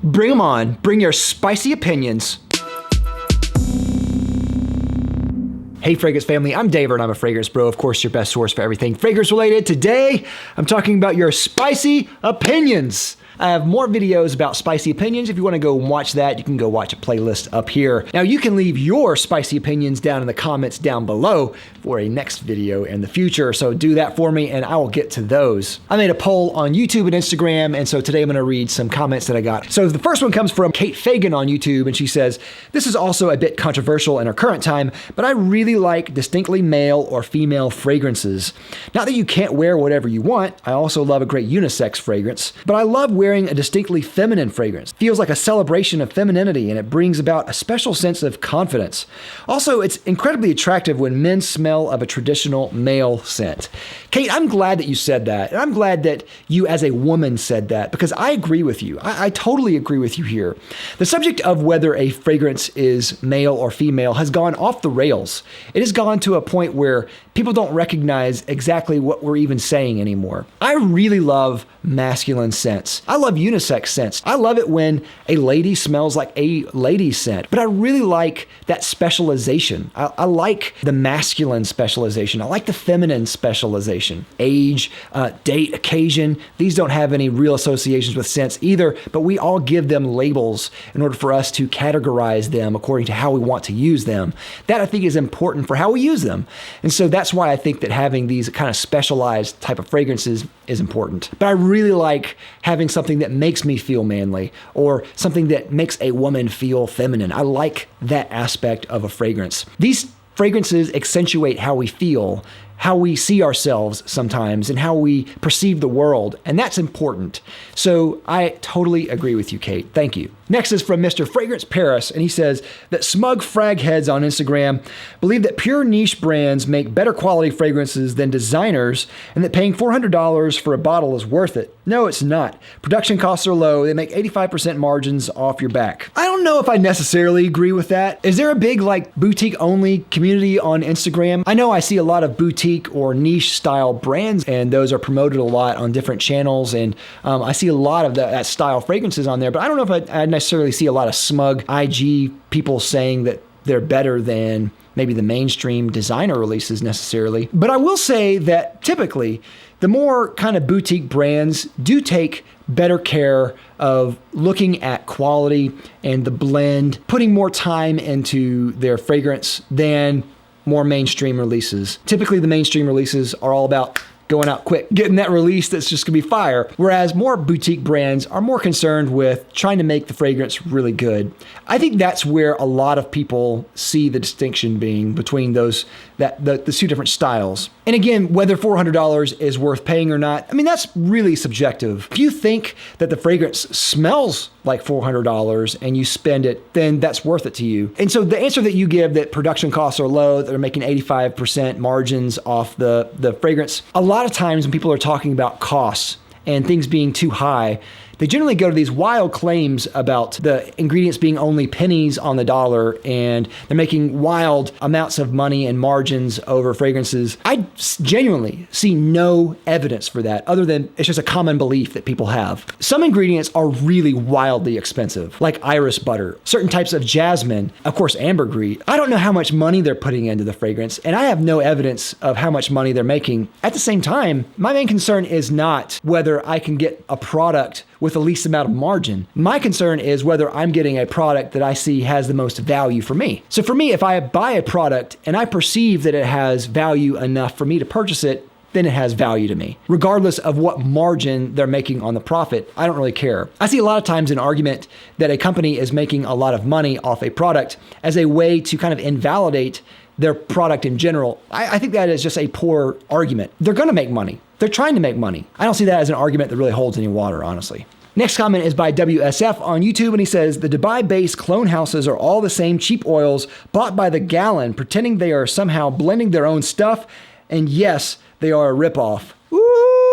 Bring them on. Bring your spicy opinions. Hey Fragrance family, I'm Dave and I'm a fragrance bro. Of course, your best source for everything fragrance related. Today, I'm talking about your spicy opinions. I have more videos about spicy opinions. If you want to go and watch that, you can go watch a playlist up here. Now you can leave your spicy opinions down in the comments down below for a next video in the future. So do that for me and I will get to those. I made a poll on YouTube and Instagram, and so today I'm going to read some comments that I got. So the first one comes from Kate Fagan on YouTube, and she says, "This is also a bit controversial in our current time, but I really like distinctly male or female fragrances. Not that you can't wear whatever you want. I also love a great unisex fragrance, but I love wearing a distinctly feminine fragrance. Feels like a celebration of femininity, and it brings about a special sense of confidence. Also, it's incredibly attractive when men smell of a traditional male scent." Kate, I'm glad that you said that. And I'm glad that you as a woman said that, because I agree with you. I totally agree with you here. The subject of whether a fragrance is male or female has gone off the rails. It has gone to a point where people don't recognize exactly what we're even saying anymore. I really love masculine scents. I love unisex scents. I love it when a lady smells like a lady scent, but I really like that specialization. I like the masculine specialization. I like the feminine specialization. Age, date, occasion, these don't have any real associations with scents either, but we all give them labels in order for us to categorize them according to how we want to use them. That I think is important for how we use them. And so that's why I think that having these kind of specialized type of fragrances is important. But I really like having something that makes me feel manly or something that makes a woman feel feminine. I like that aspect of a fragrance. These fragrances accentuate how we feel, how we see ourselves sometimes, and how we perceive the world, and that's important. So I totally agree with you, Kate. Thank you. Next is from Mr. Fragrance Paris, and he says that Smug frag-heads on Instagram believe that pure niche brands make better quality fragrances than designers, and that paying $400 for a bottle is worth it. No, it's not. Production costs are low. They make 85% margins off your back. I don't know if I necessarily agree with that. Is there a big boutique-only community on Instagram? I know I see a lot of boutique or niche style brands, and those are promoted a lot on different channels, and I see a lot of that style fragrances on there, but I don't know if I necessarily see a lot of Smug IG people saying that they're better than maybe the mainstream designer releases necessarily. But I will say that typically the more kind of boutique brands do take better care of looking at quality and the blend, putting more time into their fragrance than more mainstream releases. Typically, the mainstream releases are all about going out quick, getting that release that's just gonna be fire. Whereas more boutique brands are more concerned with trying to make the fragrance really good. I think that's where a lot of people see the distinction being between the two different styles. And again, whether $400 is worth paying or not, I mean, that's really subjective. If you think that the fragrance smells like $400 and you spend it, then that's worth it to you. And so the answer that you give, that production costs are low, that they're making 85% margins off the fragrance, a lot of times when people are talking about costs and things being too high, they generally go to these wild claims about the ingredients being only pennies on the dollar, and they're making wild amounts of money and margins over fragrances. I genuinely see no evidence for that, other than it's just a common belief that people have. Some ingredients are really wildly expensive, like iris butter, certain types of jasmine, of course, ambergris. I don't know how much money they're putting into the fragrance, and I have no evidence of how much money they're making. At the same time, my main concern is not whether I can get a product with the least amount of margin. My concern is whether I'm getting a product that I see has the most value for me. So for me, if I buy a product and I perceive that it has value enough for me to purchase it, then it has value to me. Regardless of what margin they're making on the profit, I don't really care. I see a lot of times an argument that a company is making a lot of money off a product as a way to kind of invalidate their product in general. I think that is just a poor argument. They're gonna make money. They're trying to make money. I don't see that as an argument that really holds any water, honestly. Next comment is by WSF on YouTube, and he says, the Dubai-based clone houses are all the same cheap oils bought by the gallon, pretending they are somehow blending their own stuff, and yes, they are a ripoff. Ooh!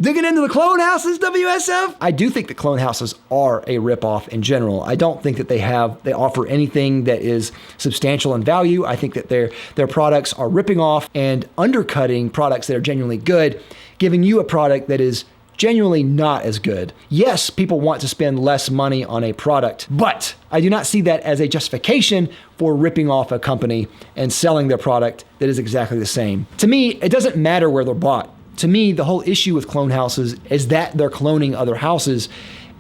Digging into the clone houses, WSF? I do think that clone houses are a ripoff in general. I don't think that they offer anything that is substantial in value. I think that their products are ripping off and undercutting products that are genuinely good, giving you a product that is genuinely not as good. Yes, people want to spend less money on a product, but I do not see that as a justification for ripping off a company and selling their product that is exactly the same. To me, it doesn't matter where they're bought. To me, the whole issue with clone houses is that they're cloning other houses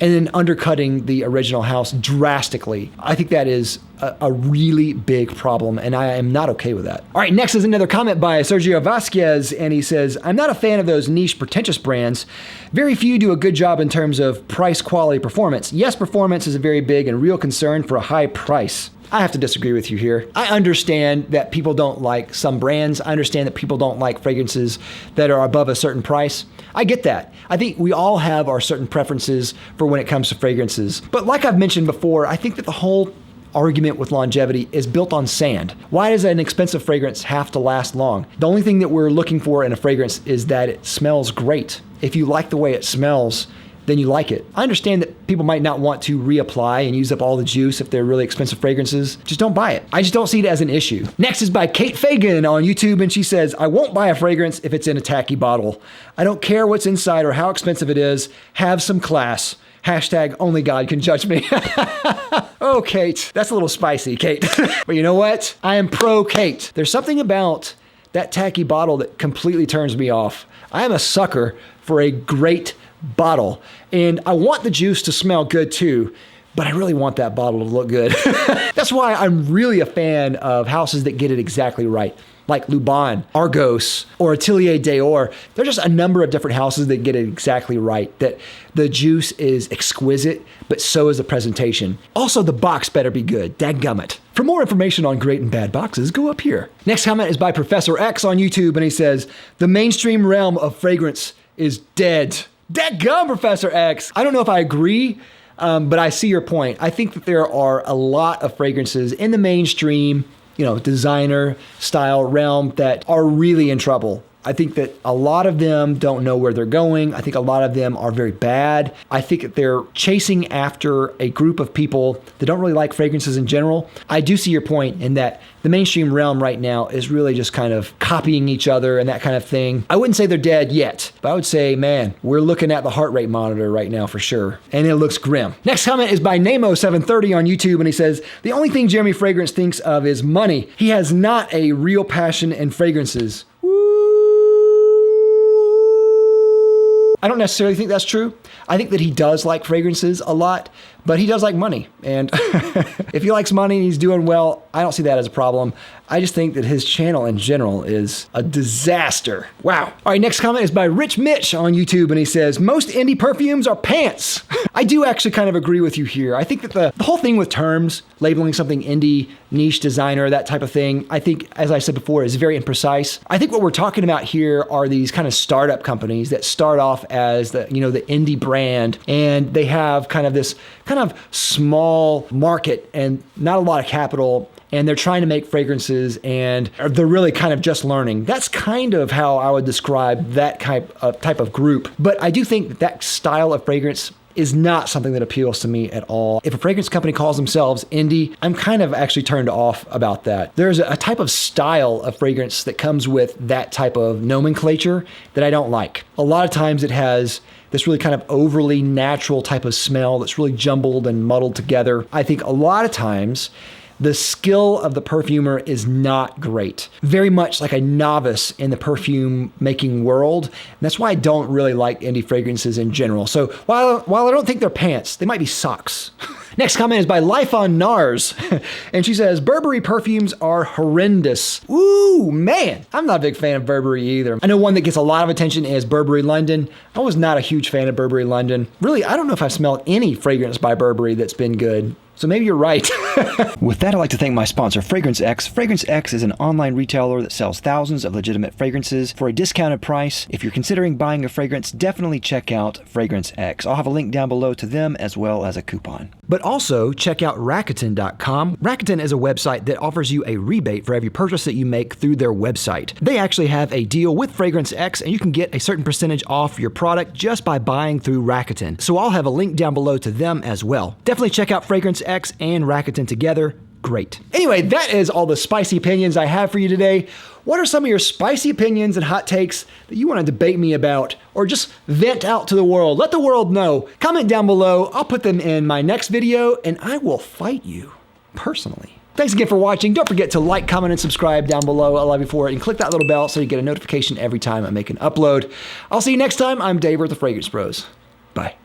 and then undercutting the original house drastically. I think that is a really big problem, and I am not okay with that. All right, next is another comment by Sergio Vasquez, and he says, I'm not a fan of those niche pretentious brands. Very few do a good job in terms of price, quality, performance. Yes, performance is a very big and real concern for a high price. I have to disagree with you here. I understand that people don't like some brands. I understand that people don't like fragrances that are above a certain price. I get that. I think we all have our certain preferences for when it comes to fragrances. But like I've mentioned before, I think that the whole argument with longevity is built on sand. Why does an expensive fragrance have to last long? The only thing that we're looking for in a fragrance is that it smells great. If you like the way it smells, then you like it. I understand that people might not want to reapply and use up all the juice if they're really expensive fragrances. Just don't buy it. I just don't see it as an issue. Next is by Kate Fagan on YouTube, and she says, I won't buy a fragrance if it's in a tacky bottle. I don't care what's inside or how expensive it is. Have some class. Hashtag only God can judge me. Oh, Kate, that's a little spicy, Kate. But you know what? I am pro Kate. There's something about that tacky bottle that completely turns me off. I am a sucker for a great bottle, and I want the juice to smell good too, but I really want that bottle to look good. That's why I'm really a fan of houses that get it exactly right, like Luban, Argos, or Atelier d'Or. There's just a number of different houses that get it exactly right, that the juice is exquisite, but so is the presentation. Also, the box better be good, dadgummit. For more information on great and bad boxes, go up here. Next comment is by Professor X on YouTube, and he says, the mainstream realm of fragrance is dead. Dadgum, Professor X. I don't know if I agree, but I see your point. I think that there are a lot of fragrances in the mainstream, designer style realm that are really in trouble. I think that a lot of them don't know where they're going. I think a lot of them are very bad. I think that they're chasing after a group of people that don't really like fragrances in general. I do see your point in that the mainstream realm right now is really just kind of copying each other and that kind of thing. I wouldn't say they're dead yet, but I would say, man, we're looking at the heart rate monitor right now for sure. And it looks grim. Next comment is by Namo730 on YouTube, and he says, the only thing Jeremy Fragrance thinks of is money. He has not a real passion in fragrances. I don't necessarily think that's true. I think that he does like fragrances a lot, but he does like money. And if he likes money and he's doing well, I don't see that as a problem. I just think that his channel in general is a disaster. Wow. All right, next comment is by Rich Mitch on YouTube, and he says, most indie perfumes are pants. I do actually kind of agree with you here. I think that the whole thing with terms, labeling something indie, niche, designer, that type of thing, I think, as I said before, is very imprecise. I think what we're talking about here are these kind of startup companies that start off as the indie brand, and they have kind of this kind of small market and not a lot of capital, and they're trying to make fragrances, and they're really kind of just learning. That's kind of how I would describe that type of group. But I do think that style of fragrance is not something that appeals to me at all. If a fragrance company calls themselves indie, I'm kind of actually turned off about that. There's a type of style of fragrance that comes with that type of nomenclature that I don't like. A lot of times it has this really kind of overly natural type of smell that's really jumbled and muddled together. I think a lot of times the skill of the perfumer is not great. Very much like a novice in the perfume making world. And that's why I don't really like indie fragrances in general. So while I don't think they're pants, they might be socks. Next comment is by Life on Nars. And she says, Burberry perfumes are horrendous. Ooh, man. I'm not a big fan of Burberry either. I know one that gets a lot of attention is Burberry London. I was not a huge fan of Burberry London. Really, I don't know if I've smelled any fragrance by Burberry that's been good. So maybe you're right. With that, I'd like to thank my sponsor, Fragrance X. Fragrance X is an online retailer that sells thousands of legitimate fragrances for a discounted price. If you're considering buying a fragrance, definitely check out Fragrance X. I'll have a link down below to them as well as a coupon. But also check out Rakuten.com. Rakuten is a website that offers you a rebate for every purchase that you make through their website. They actually have a deal with Fragrance X, and you can get a certain percentage off your product just by buying through Rakuten. So I'll have a link down below to them as well. Definitely check out Fragrance X and Rakuten together. great. Anyway, that is all the spicy opinions I have for you today. What are some of your spicy opinions and hot takes that you want to debate me about or just vent out to the world? Let the world know. Comment down below. I'll put them in my next video and I will fight you personally. Thanks again for watching. Don't forget to like, comment, and subscribe down below. I love you for it. And click that little bell so you get a notification every time I make an upload. I'll see you next time. I'm Dave with the Fragrance Bros. Bye.